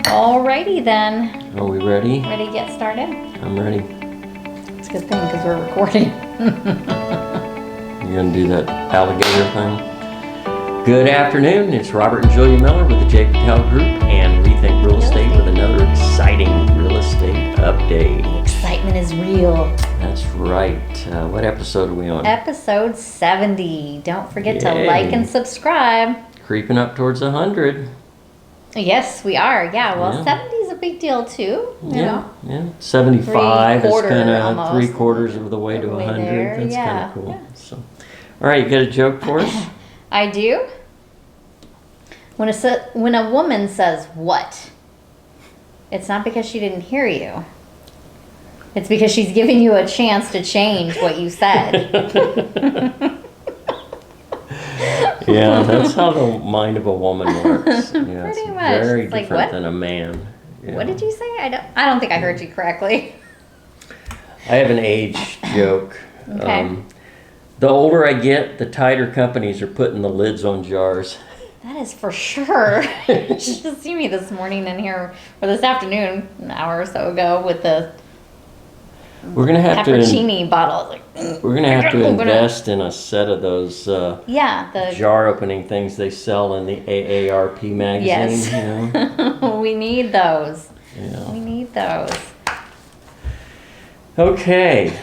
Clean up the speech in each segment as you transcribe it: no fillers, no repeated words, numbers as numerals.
Alrighty then. Are we ready? Ready to get started? I'm ready. It's a good thing because we're recording. You're gonna do that alligator thing? Good afternoon. It's Robert and Julia Miller with the J. Patel Group and Rethink Real Estate with another exciting real estate update. The excitement is real. That's right. What episode are we on? Episode 70. Don't forget to Yay. like and subscribe. Creeping up towards 100. Yes, we are. Yeah, well, Yeah. 70 is a big deal too. You know? Yeah. 75 is kind of almost. 3/4 of the way to The way 100. there, That's kind yeah. of cool. Yeah. So, all right, you got a joke for us? I do. When a woman says what, it's not because she didn't hear you. It's because she's giving you a chance to change what you said. Yeah, that's how the mind of a woman works. Yeah, Pretty it's much. very It's like, different what? than a man. Yeah. What did you say? I don't think I heard you correctly. I have an age joke. Okay. The older I get, the tighter companies are putting the lids on jars. That is for sure. You should have seen me this morning in here, or this afternoon, an hour or so ago, with the We're gonna have to. peppercini bottle. Like, We're gonna have to invest in a set of those yeah, the jar opening things they sell in the AARP magazine. Yes. You know? We need those. Yeah. We need those. Okay.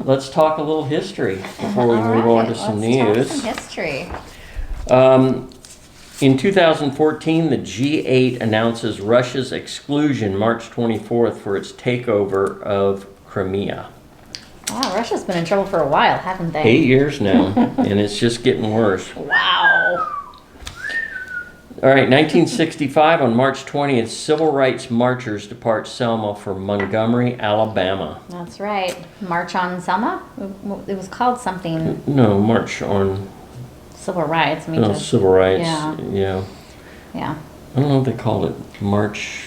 Let's talk a little history before we move on to some Let's talk news. some history. In 2014, the G8 announces Russia's exclusion March 24th for its takeover of Crimea. Wow, Russia's been in trouble for a while, haven't they? 8 years now, and it's just getting worse. Wow. All right, 1965, on March 20th, civil rights marchers depart Selma for Montgomery, Alabama. That's right. March on Selma? It was called something No, March on civil rights. I mean, no, just, civil rights. Yeah. Yeah. I don't know if they called it March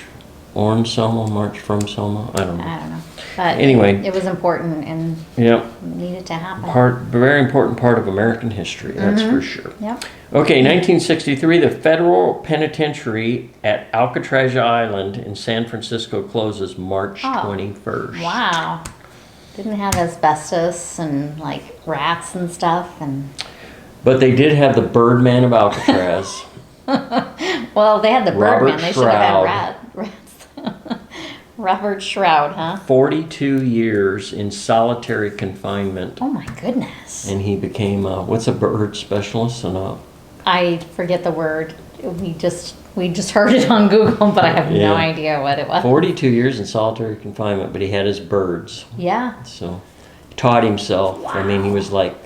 on Selma, March from Selma. I don't know. I don't know. But Anyway. it was important and Yeah. needed to happen. Very important part of American history, that's for sure. Yep. Okay, 1963, the federal penitentiary at Alcatraz Island in San Francisco closes March 21st. Wow. Didn't have asbestos and like rats and stuff and But they did have the Birdman of Alcatraz. well, they had the Robert Birdman. They should have Shroud. had rats. Robert Shroud, huh? 42 years in solitary confinement. Oh my goodness. And he became, what's a bird specialist? I forget the word. We just heard it on Google, but I have Yeah. no idea what it was. 42 years in solitary confinement, but he had his birds. Yeah. So he taught himself. Wow. I mean, he was like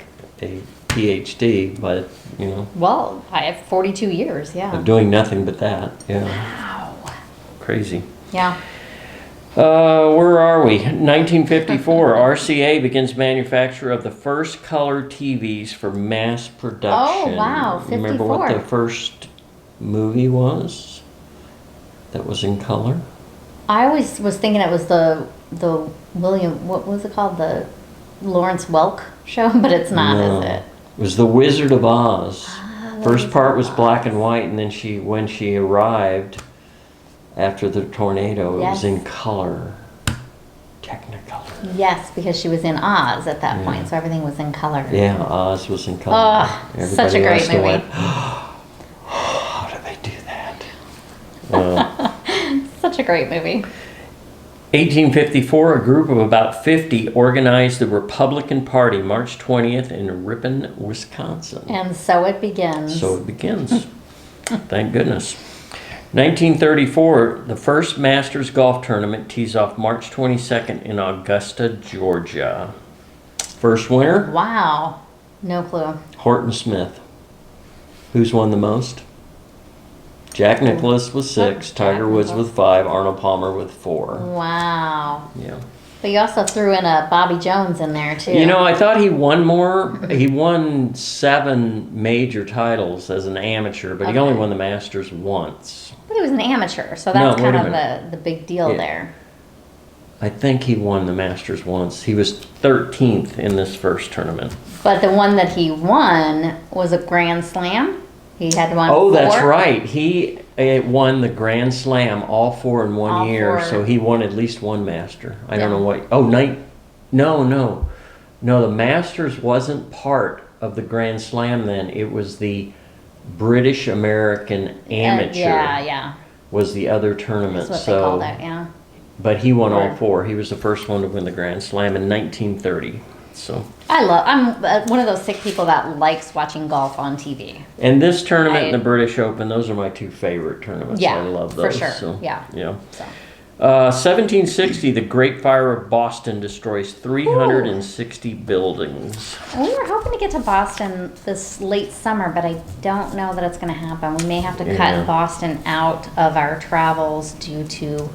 a PhD, but, you know, Well, I have 42 years, yeah. of doing nothing but that. Yeah, Wow. crazy. Yeah. Where are we? 1954, RCA begins manufacture of the first color TVs for mass production. Oh, wow, Remember what 54. the first movie was that was in color? I always was thinking it was the William, what was it called? The Lawrence Welk show, but it's not, No. is it? It was The Wizard of Oz. First Wizard part of was Oz. black and white, and then when she arrived after the tornado, it was Yes. in color. Technicolor. Yes, because she was in Oz at that Yeah. point, so everything was in color. Yeah, Oz was in color. Oh, such a great must have movie. went, how did they do that? Such a great movie. 1854, a group of about 50 organized the Republican Party March 20th in Ripon, Wisconsin. And so it begins. So it begins. Thank goodness. 1934, the first Masters golf tournament tees off March 22nd in Augusta, Georgia. First winner, Wow. No clue. Horton Smith. Who's won the most? Jack Nicklaus with 6, Jack Tiger Woods Nicklaus. with 5, Arnold Palmer with 4. Wow. Yeah. But you also threw in a Bobby Jones in there too. You know, I thought he won more. He won 7 major titles as an amateur, but he Okay. only won the Masters once. But he was an amateur, so No, that's wait kind a of minute. the big deal Yeah. there. I think he won the Masters once. He was 13th in this first tournament. But the one that he won was a Grand Slam. He had won Oh, that's four. right. He It won the Grand Slam, all four in one All year, four. so he won at least one Master. I don't Yeah. know what. No. The Masters wasn't part of the Grand Slam then. It was the British American Amateur. Yeah. Was the other tournament. That's what they called it, yeah. But he won all Right. four. He was the first one to win the Grand Slam in 1930. So. I'm one of those sick people that likes watching golf on TV. And this tournament and the British Open, those are my two favorite tournaments. Yeah, I love those. for sure. So, Yeah. So. 1760, the Great Fire of Boston destroys 360 buildings. We were hoping to get to Boston this late summer, but I don't know that it's going to happen. We may have to cut Boston out of our travels due to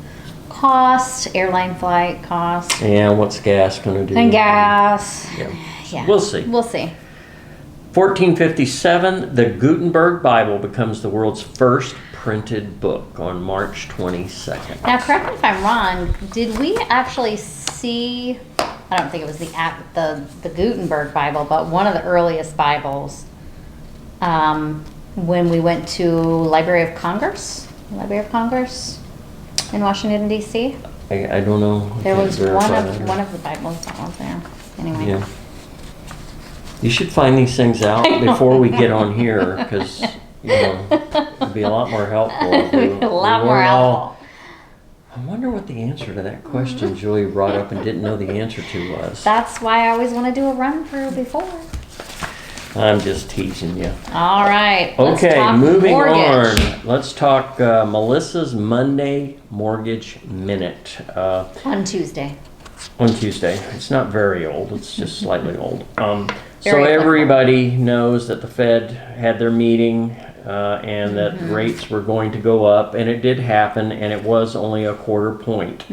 cost, airline flight cost. Yeah, what's gas going to do? And gas. Yeah. We'll see. 1457, the Gutenberg Bible becomes the world's first printed book on March 22nd. Now, correct me if I'm wrong, did we actually see, I don't think it was the Gutenberg Bible, but one of the earliest Bibles when we went to Library of Congress in Washington, D.C.? I don't know. There was one of the Bibles that was there. Anyway. Yeah. You should find these things out before we get on here, because it'd be a lot more helpful. If A lot more helpful. I wonder what the answer to that question Julie brought up and didn't know the answer to was. That's why I always want to do a run through before. I'm just teasing you. All right. Okay, moving on. Let's talk Melissa's Monday Mortgage Minute. On Tuesday. On Tuesday. It's not very old. It's just slightly old. So Very everybody knows that the Fed had their meeting and that rates were going to go up, and it did happen, and it was only a quarter point.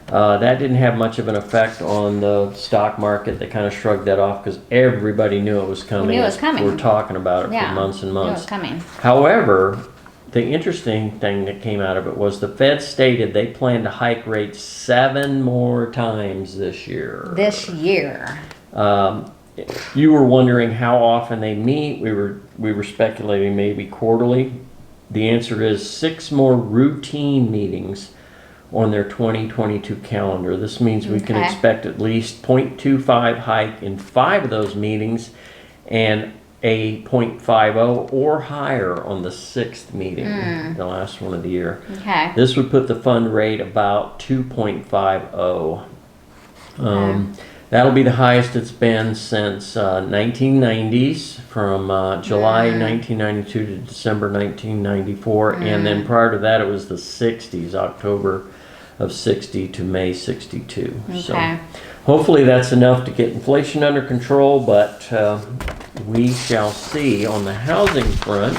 That didn't have much of an effect on the stock market. They kind of shrugged that off because everybody knew it was coming. We knew it was coming. We're talking about it Yeah. for months and Knew it months. was coming. However, the interesting thing that came out of it was the Fed stated they plan to hike rates 7 more times this year. You were wondering how often they meet. We were speculating maybe quarterly. The answer is 6 more routine meetings on their 2022 calendar. This means we can expect at least 0.25 hike in 5 of those meetings and a 0.50 or higher on the 6th meeting, the last one of the year. Okay. This would put the fund rate about 2.50. That'll be the highest it's been since 1990s, from July 1992 to December 1994, and then prior to that it was the 60s, October of 60 to May 62. So hopefully that's enough to get inflation under control, but we shall see. On the housing front,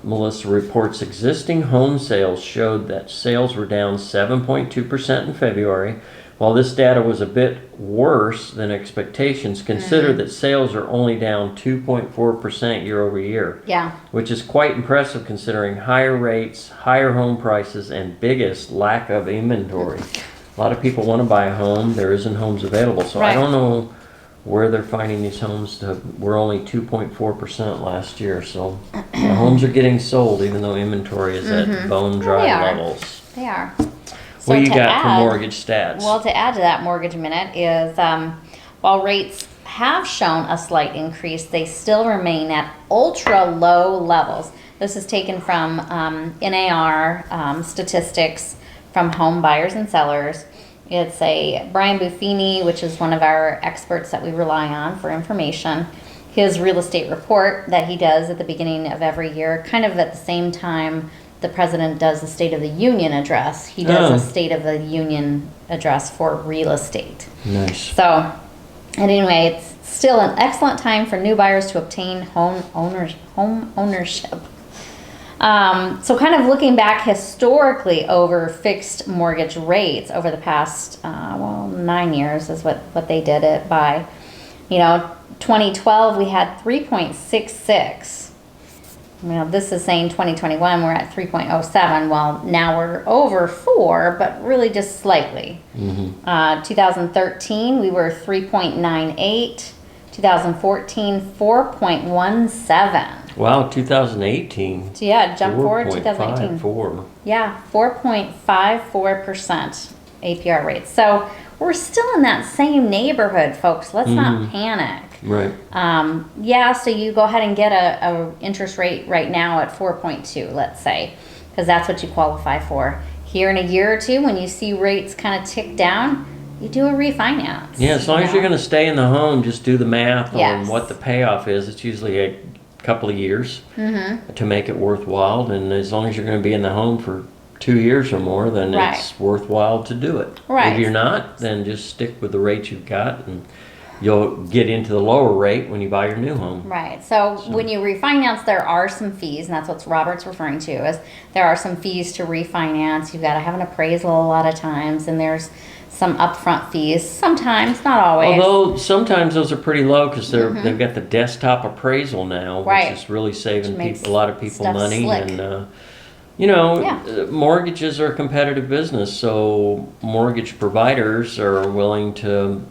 Melissa reports existing home sales showed that sales were down 7.2% in February. While this data was a bit worse than expectations, consider that sales are only down 2.4% year over year. Yeah. Which is quite impressive considering higher rates, higher home prices, and biggest lack of inventory. A lot of people want to buy a home. There isn't homes available. So I don't know where they're finding these homes. We're only 2.4% last year. So the homes are getting sold even though inventory is at bone dry levels. They are. What do you got for mortgage stats? Well, to add to that mortgage minute is while rates have shown a slight increase, they still remain at ultra low levels. This is taken from NAR statistics from home buyers and sellers. It's a Brian Buffini, which is one of our experts that we rely on for information. His real estate report that he does at the beginning of every year, kind of at the same time the president does the State of the Union address. He does a State of the Union address for real estate. Nice. So, and anyway, it's still an excellent time for new buyers to obtain home ownership. So kind of looking back historically over fixed mortgage rates over the past, 9 years is what they did it by. 2012 we had 3.66. This is saying 2021 we're at 3.07. Well, now we're over 4, but really just slightly. 2013 we were 3.98. 2014 4.17. Wow, 2018. So yeah, jump forward 2018. 4.54. Yeah, 4.54% APR rate. So we're still in that same neighborhood, folks. Let's not panic. Right. Yeah, so you go ahead and get a interest rate right now at 4.2, let's say, because that's what you qualify for. Here in a year or two, when you see rates kind of tick down, you do a refinance. Yeah, as long as you're going to stay in the home, just do the math on Yes. what the payoff is. It's usually a couple of years to make it worthwhile. And as long as you're going to be in the home for 2 years or more, then it's worthwhile to do it. Right. If you're not, then just stick with the rate you've got, and you'll get into the lower rate when you buy your new home. Right. So when you refinance, there are some fees, and that's what Robert's referring to, is there are some fees to refinance. You've got to have an appraisal a lot of times, and there's some upfront fees. Sometimes, not always. Although sometimes those are pretty low because they've got the desktop appraisal now, which is really saving a lot of people money. Slick. And mortgages are a competitive business, so mortgage providers are willing to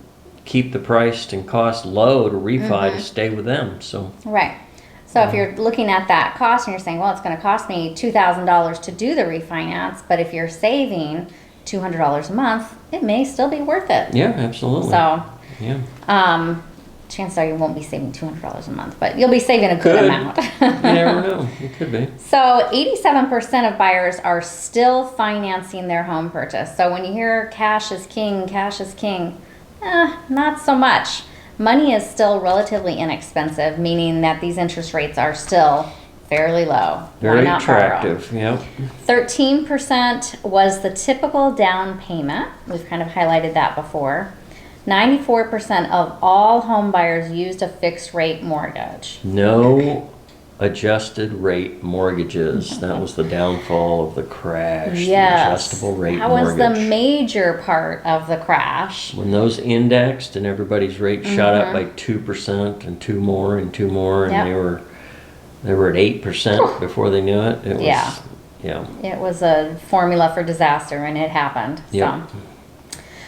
keep the price and cost low to refi to stay with them. So right. So if you're looking at that cost and you're saying, well, it's going to cost me $2,000 to do the refinance, but if you're saving $200 a month, it may still be worth it. Yeah, absolutely. So, yeah. Chances are you won't be saving $200 a month, but you'll be saving a good amount. You never know. It could be. So 87% of buyers are still financing their home purchase. So when you hear cash is king, not so much. Money is still relatively inexpensive, meaning that these interest rates are still fairly low. Very attractive, yeah. 13% was the typical down payment. We've kind of highlighted that before. 94% of all home buyers used a fixed rate mortgage. No adjusted rate mortgages. That was the downfall of the crash. Yes. The adjustable rate mortgage. That was the major part of the crash. When those indexed and everybody's rate shot up by 2% and two more, and they were at 8% before they knew it. It was, It was a formula for disaster, and it happened. Yep.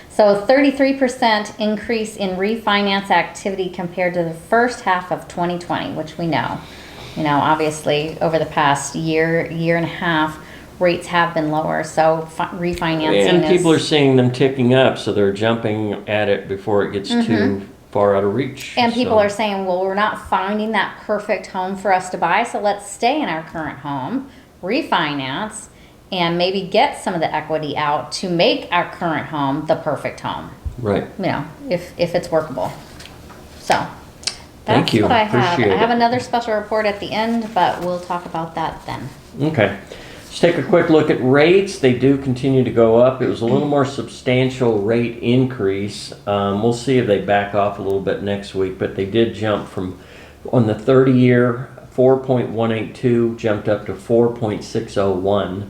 So 33% increase in refinance activity compared to the first half of 2020, which we know. Obviously over the past year and a half, rates have been lower, so refinancing and people are seeing them ticking up, so they're jumping at it before it gets too far out of reach. And people are saying, well, we're not finding that perfect home for us to buy, so let's stay in our current home, refinance, and maybe get some of the equity out to make our current home the perfect home. Right. If it's workable. So thank you. What I have. Appreciate I have it. another special report at the end, but we'll talk about that then. Okay. Let's take a quick look at rates. They do continue to go up. It was a little more substantial rate increase. We'll see if they back off a little bit next week, but they did jump from, on the 30-year, 4.182 jumped up to 4.601.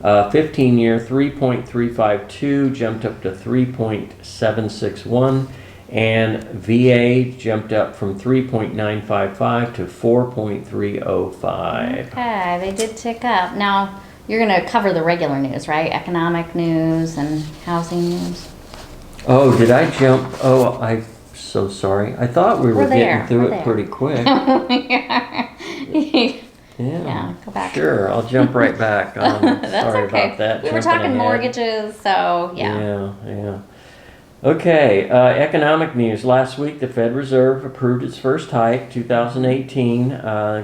15-year, 3.352 jumped up to 3.761. And VA jumped up from 3.955 to 4.305. Okay, they did tick up. Now, you're going to cover the regular news, right? Economic news and housing news. Oh, did I jump? Oh, I'm so sorry. I thought we were getting through it pretty quick. Yeah, go back. Sure, I'll jump right back. Sorry about that. We were talking mortgages, so Yeah. Okay, economic news. Last week, the Fed Reserve approved its first hike, 2018.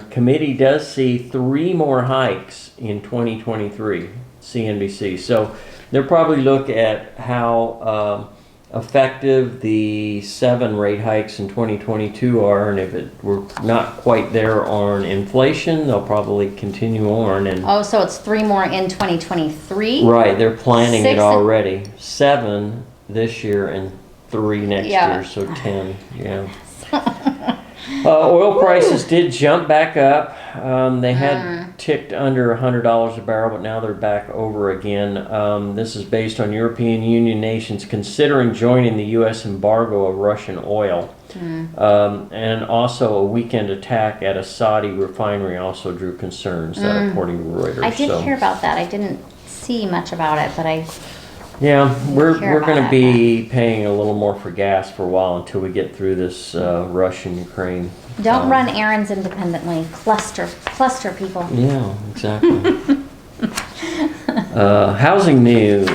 Committee does see 3 more hikes in 2023, CNBC. So they'll probably look at how effective the 7 rate hikes in 2022 are, and if we're not quite there on inflation, they'll probably continue on. And so it's 3 more in 2023? Right, they're planning 6 it already. 7 this year and 3 next year, so 10. Oil prices did jump back up. They had ticked under $100 a barrel, but now they're back over again. This is based on European Union nations considering joining the U.S. embargo of Russian oil. And also a weekend attack at a Saudi refinery also drew concerns, according to Reuters. I did hear about that. I didn't see much about it, but I Yeah, we're care about going to it, be paying a little more for gas for a while until we get through this Russia and Ukraine. Don't run errands independently. Cluster people. Yeah, exactly. Housing news.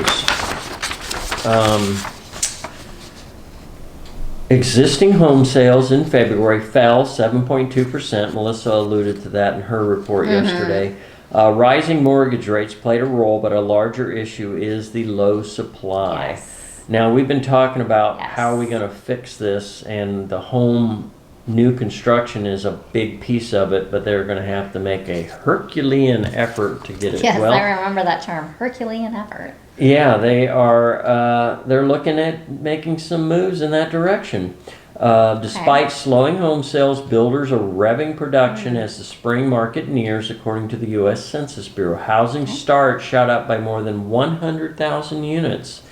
Existing home sales in February fell 7.2%. Melissa alluded to that in her report yesterday. Rising mortgage rates played a role, but a larger issue is the low supply. Yes. Now, we've been talking about Yes. how are we going to fix this, and the home new construction is a big piece of it, but they're going to have to make a Herculean effort to get it. Yes, well, I remember that term, Herculean effort. yeah, they are. They're looking at making some moves in that direction. Despite slowing home sales, builders are revving production as the spring market nears, according to the U.S. Census Bureau. Housing starts shot up by more than 100,000 units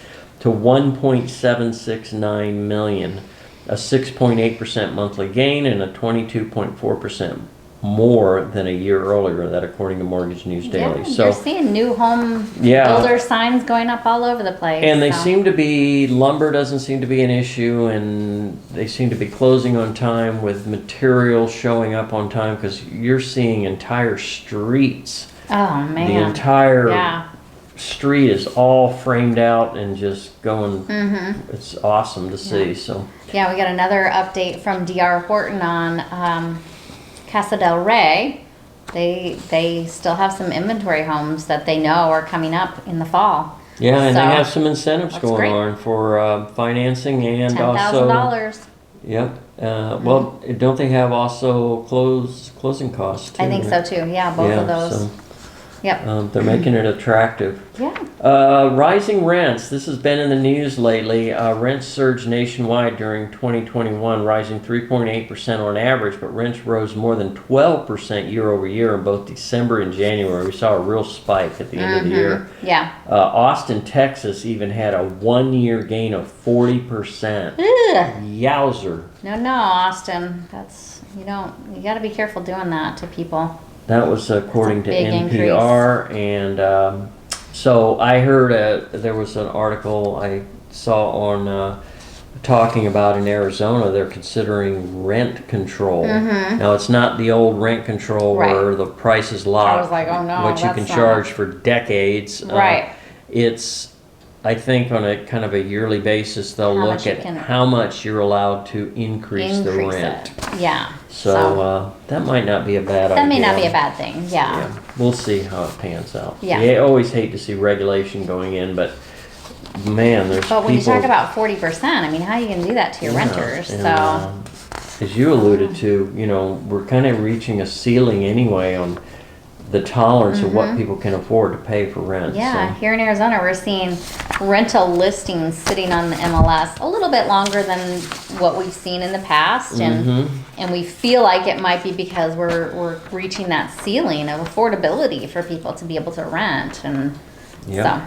to 1.769 million, a 6.8% monthly gain and a 22.4% more than a year earlier, that according to Mortgage News Daily. Yeah, So you're seeing new home Yeah. builder signs going up all over the place. And they so. seem to be, lumber doesn't seem to be an issue, and they seem to be closing on time with material showing up on time, because you're seeing entire streets. Oh man. The entire Yeah. street is all framed out and just going, it's awesome to see. So Yeah, we got another update from D.R. Horton on Casa del Rey. They still have some inventory homes that they know are coming up in the fall. yeah, and So, they have some incentives that's going great. on for financing and also, $10,000. yep. Well, don't they have also closing costs too? I think so right? too. Yeah, both of those. So, Yep. they're making it attractive. Yeah. Rising rents. This has been in the news lately. Rents surged nationwide during 2021, rising 3.8% on average, but rents rose more than 12% year over year in both December and January. We saw a real spike at the end of the year. Yeah. Austin, Texas even had a 1 year gain of 40%. Ugh. Yowzer. No, Austin. You got to be careful doing that to people. That was according to big NPR, and so I heard there was an article I saw on talking about in Arizona they're considering rent control. Now it's not the old rent control where the price is locked, I was like, oh no, what you can charge for decades. Right. It's, I think, on a kind of a yearly basis they'll How look much you at can how much you're allowed to increase the rent. it. Yeah. So that might not be a bad idea. That may not be a bad thing. Yeah. We'll see how it pans out. Yeah. You always hate to see regulation going in, but man, there's But when you people, talk about 40%, I mean, how are you going to do that to your renters? and, So, as you alluded to, we're kind of reaching a ceiling anyway on the tolerance of what people can afford to pay for rent. yeah, So. here in Arizona, we're seeing rental listings sitting on the MLS a little bit longer than what we've seen in the past, and we feel like it might be because we're reaching that ceiling of affordability for people to be able to rent, and Yeah.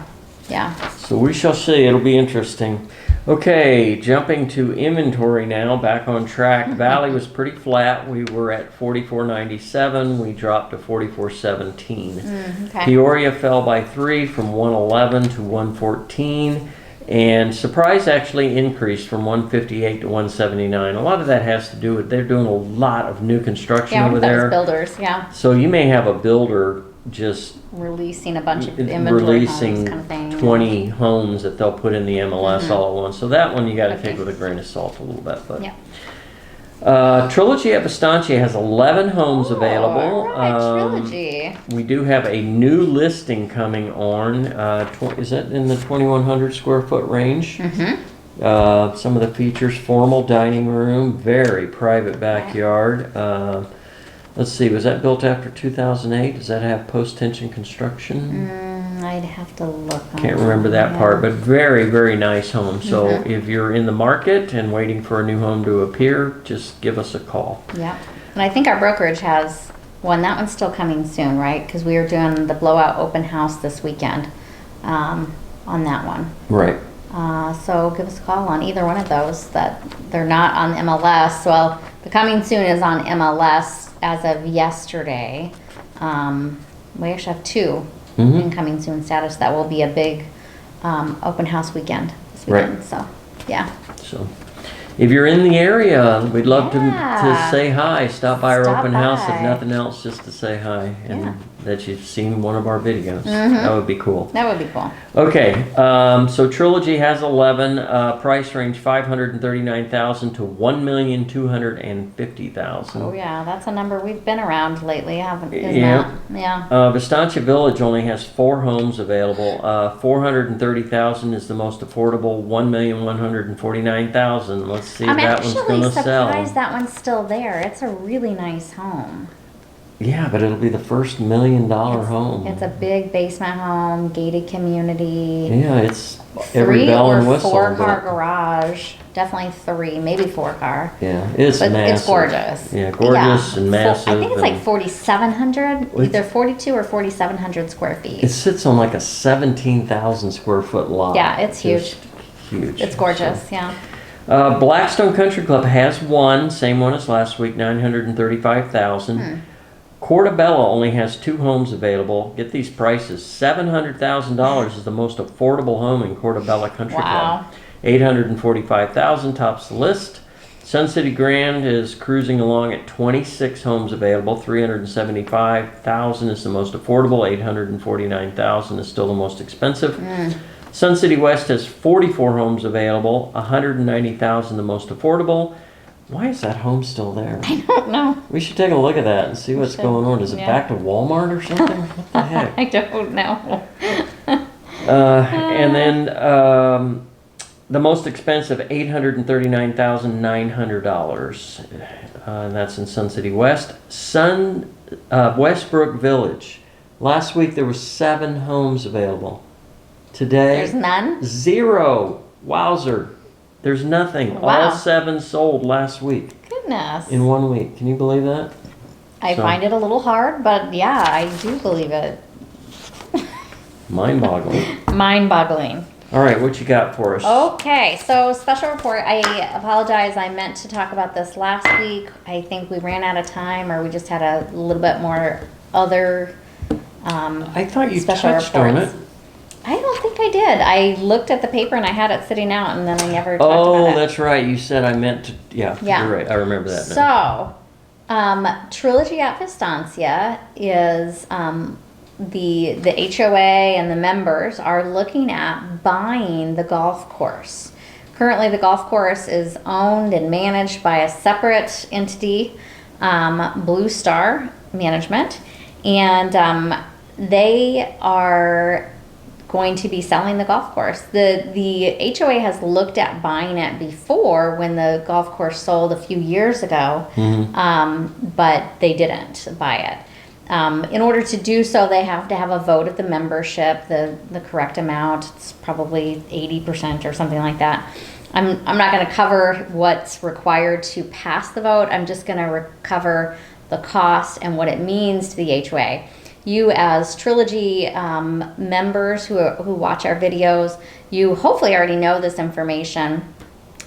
so So we shall see. It'll be interesting. Okay, jumping to inventory now, back on track. Valley was pretty flat. We were at 4497. We dropped to 4417. okay. Peoria fell by 3 from 111 to 114. And Surprise actually increased from 158 to 179. A lot of that has to do with they're doing a lot of new construction Yeah, over that was there. builders, yeah, So you may have a builder just releasing a bunch of inventory releasing homes kind of thing. 20 homes that they'll put in the MLS all at once. So that one you got to Okay. take with a grain of salt a little bit. But Yeah. Trilogy at Vistancia has 11 homes available. All right, Trilogy. We do have a new listing coming on. Is that in the 2,100 square foot range? Some of the features: formal dining room, very private backyard. Let's see, was that built after 2008? Does that have post-tension construction? I'd have to look. Can't remember that part, but very, very nice home. So if you're in the market and waiting for a new home to appear, just give us a call. Yeah, and I think our brokerage has one. That one's still coming soon, right? Because we are doing the blowout open house this weekend on that one. Right. So give us a call on either one of those. That they're not on MLS. Well, the coming soon is on MLS as of yesterday. We actually have two in coming soon status. That will be a big open house weekend this Right. weekend. So, yeah. So, if you're in the area, we'd love to Yeah. say hi. Stop by our Stop open house, if by. nothing else, just to say hi and Yeah. that you've seen one of our videos. That would be cool. That would be cool. Okay, so Trilogy has 11. Price range 539,000 to 1,250,000. Oh yeah, that's a number we've been around lately, haven't we? Yeah. Yeah. Vistancia Village only has 4 homes available. 430,000 is the most affordable. 1,149,000. Let's see if I'm that one's actually going to sell. surprised that one's still there. It's a really nice home. Yeah, but it'll be the first $1 million home. It's a big basement home, gated community. Yeah, it's every 3 bell or and whistle. 4 car but- garage. Definitely 3, maybe 4 car. Yeah, it's But massive. it's gorgeous. Yeah, gorgeous and massive. I think it's like and 4,700, Well, either 42 or 4,700 square it feet. sits on like a 17,000 square foot lot. Yeah, it's Just huge. It's gorgeous, yeah. Blackstone Country Club has one, same one as last week, 935,000. Portobello only has 2 homes available. Get these prices. $700,000 is the most affordable home in Portobello Country Wow. Club. 845,000 tops the list. Sun City Grand is cruising along at 26 homes available. 375,000 is the most affordable. 849,000 is still the most expensive. Sun City West has 44 homes available. 190,000 the most affordable. Why is that home still there? I don't know. We should take a look at that and see what's should. going on. Is it Yeah. back to Walmart or something? What the heck? I don't know. And then the most expensive, $839,900. And that's in Sun City West. Westbrook Village. Last week there were 7 homes available. Today, There's none? 0. Wowzer. There's nothing. Wow. All 7 sold last week Goodness. in 1 week. Can you believe that? I So- find it a little hard, but yeah, I do believe it. Mind-boggling. Mind-boggling. All right, what you got for us? Okay, so special report. I apologize. I meant to talk about this last week. I think we ran out of time, or we just had a little bit more other I thought you special touched on it. reports. I don't think I did. I looked at the paper and I had it sitting out, and then I never talked Oh, about it. that's right. You said I meant to. Yeah, Yeah. you're right. I remember that now. So, Trilogy at Vistancia is the HOA and the members are looking at buying the golf course. Currently, the golf course is owned and managed by a separate entity, Blue Star Management, and they are going to be selling the golf course. The HOA has looked at buying it before when the golf course sold a few years ago, but they didn't buy it. In order to do so, they have to have a vote of the membership, the correct amount. It's probably 80% or something like that. I'm not going to cover what's required to pass the vote. I'm just going to cover the cost and what it means to the HOA. You as Trilogy members who watch our videos, you hopefully already know this information.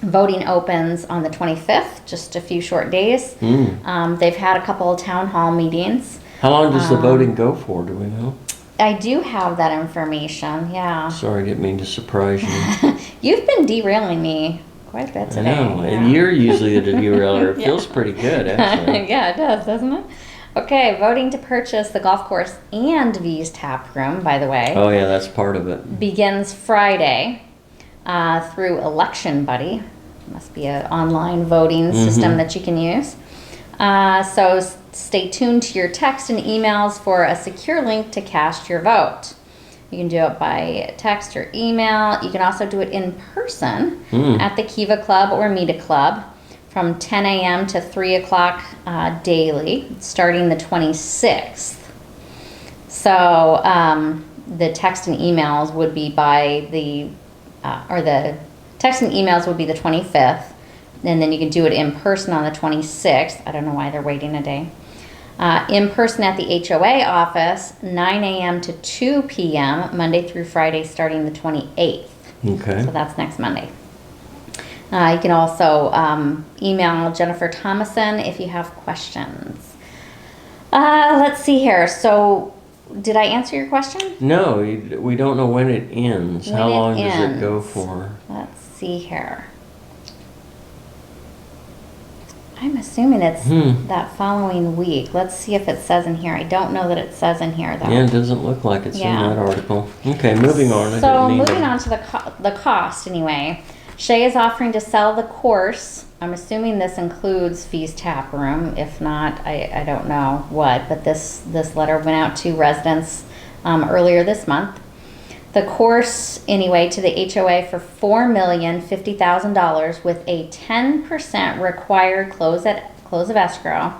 Voting opens on the 25th, just a few short days. They've had a couple of town hall meetings. How long does the voting go for? Do we know? I do have that information, yeah. Sorry, I didn't mean to surprise you. You've been derailing me quite a bit I today. know. Yeah. And you're usually the derailer. It Yeah. feels pretty good, actually. Yeah, it does, doesn't it? Okay, voting to purchase the golf course and V's tap room, by the way, Oh, yeah, that's part of it. begins Friday through Election Buddy. Must be an online voting system that you can use. So stay tuned to your text and emails for a secure link to cast your vote. You can do it by text or email. You can also do it in person at the Kiva Club or Mita Club from 10 a.m. to 3 o'clock daily, starting the 26th. So the text and emails would be by the text and emails would be the 25th, and then you can do it in person on the 26th. I don't know why they're waiting a day. In person at the HOA office, 9 a.m. to 2 p.m., Monday through Friday, starting the 28th. Okay. So that's next Monday. You can also email Jennifer Thomason if you have questions. Let's see here. So did I answer your question? No, we don't know when it ends. When How it long does it ends. go for? Let's see here. I'm assuming it's that following week. Let's see if it says in here. I don't know that it says in here though. Yeah, it doesn't look like it's Yeah. in that article. Okay, moving on. So moving on to the cost anyway. Shay is offering to sell the course. I'm assuming this includes Fee's Tap Room. If not, I don't know what, but this letter went out to residents earlier this month. The course anyway to the HOA for $4,050,000 with a 10% required close of escrow,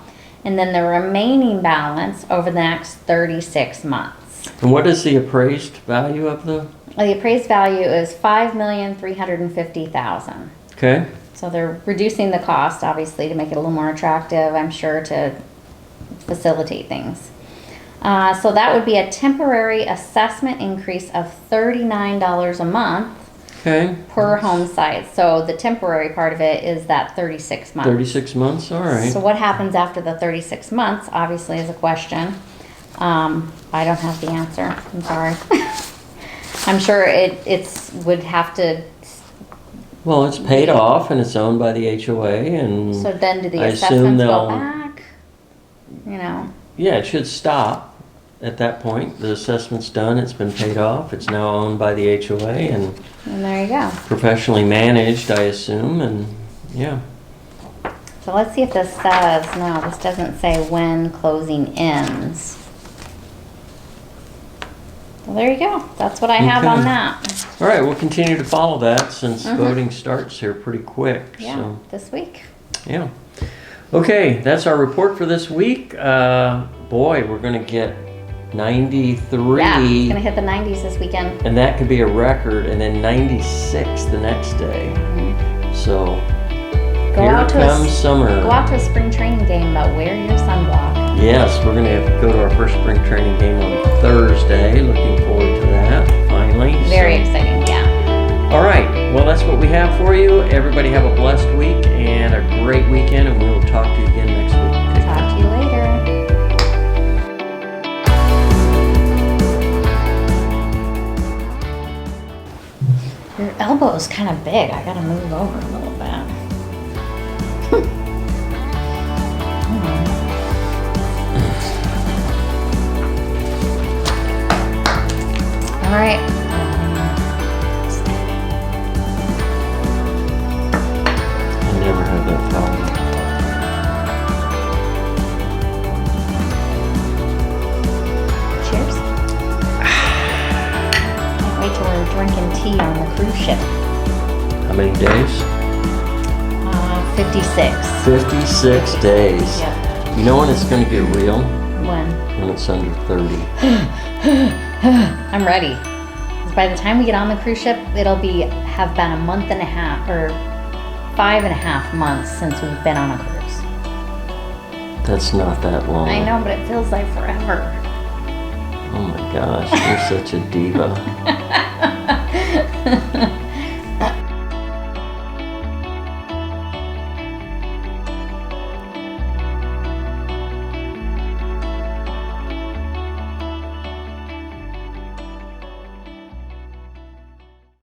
and then the remaining balance over the next 36 months. And what is the appraised value of the? The appraised value is $5,350,000. Okay. So they're reducing the cost, obviously, to make it a little more attractive, I'm sure, to facilitate things. So that would be a temporary assessment increase of $39 a month Okay. per home site. So the temporary part of it is that 36 months. 36 months, all right. So what happens after the 36 months, obviously, is a question. I don't have the answer. I'm sorry. I'm sure it's would have to. Well, it's paid off and it's owned by the HOA, and So then do the I assume assessments go they'll- back? You know. yeah, it should stop at that point. The assessment's done, it's been paid off, it's now owned by the HOA and And there you go. professionally managed, I assume, and yeah. So let's see if this says, no, this doesn't say when closing ends. Well, there you go. That's what I have on Okay. that. All right, we'll continue to follow that since voting starts here pretty quick. Yeah, So, this week. yeah. Okay, that's our report for this week. Boy, we're going to get 93. Yeah, it's gonna hit the 90s this weekend. And that could be a record, and then 96 the next day. So, Go here out to comes a, summer. Go out to a spring training game, but wear your sunblock. Yes, we're going to go to our first spring training game on Thursday. Looking forward to that, finally. Very So- exciting, yeah. All right, well, that's what we have for you. Everybody have a blessed week and a great weekend, and we will talk to you again next week. Take care. Talk to you later. Your elbow's kind of big. I gotta move over a little bit. All right. I never had that problem. Cheers. Can't wait till we're drinking tea on the cruise ship. How many days? 56. 56 days. Yep. You know when it's going to get real? When? When it's under 30. I'm ready. 'Cause by the time we get on the cruise ship, it'll have been a month and a half or 5.5 months since we've been on a cruise. That's not that long. I know, but it feels like forever. Oh my gosh, you're such a diva.